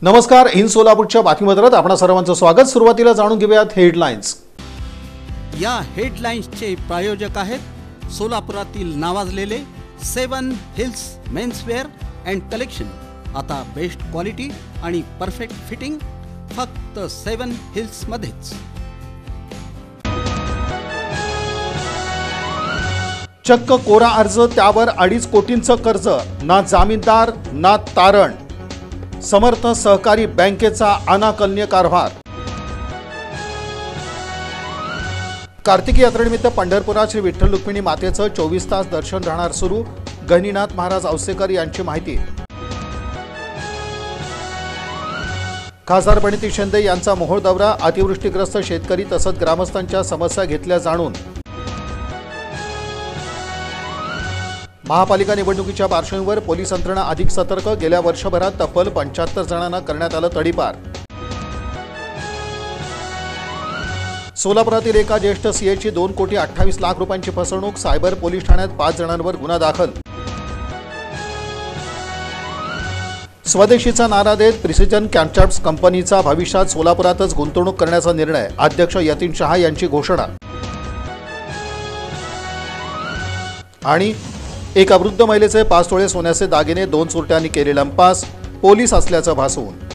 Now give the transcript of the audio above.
नमस्कार, इन सोलापूरच्या बातमीपत्रात आपणा सर्वांचं स्वागत। सुरुवातीला जाणून घेऊयात हेडलाईन्स। या हेडलाईन्सचे प्रायोजक आहेत सोलापुरातील नावाजलेले 7 हिल्स मेन्सवेअर अँड कलेक्शन। आता बेस्ट क्वालिटी आणि परफेक्ट फिटिंग फक्त 7 हिल्स मध्येच। चक्क कोरा अर्ज, त्यावर 2.5 कोटींचं कर्ज, ना जामीनदार ना तारण। समर्थ सहकारी बँकेचा अनाकलनीय कारभार। कार्तिकी यात्रेनिमित्त पंढरपुरात श्री विठ्ठल रुक्मिणी मातेचं 24 तास दर्शन राहणार सुरू। गहिनीनाथ महाराज औसेकर यांची माहिती। खासदार प्रणिती शिंदे यांचा मोहोळ दौरा, अतिवृष्टीग्रस्त शेतकरी तसंच ग्रामस्थांच्या समस्या घेतल्या जाणून। महापालिका निवडणुकीच्या पार्श्वभूमीवर पोलीस यंत्रणा अधिक सतर्क, गेल्या वर्षभरात तब्बल 75 जणांना करण्यात आलं तडीपार। सोलापुरातील एका ज्येष्ठ सीएची 2,28,00,000 रुपयांची फसवणूक, सायबर पोलीस ठाण्यात 5 जणांवर गुन्हा दाखल। स्वदेशीचा नारा देत प्रिसिजन कॅप्चर्स कंपनीचा भविष्यात सोलापुरातच गुंतवणूक करण्याचा निर्णय, अध्यक्ष यतीन शहा यांची घोषणा। आणि एका वृद्ध महिलेचे 5 तोळे सोन्याचे दागिने 2 चोरट्यांनी केले लंपास, पोलीस असल्याचं भासून।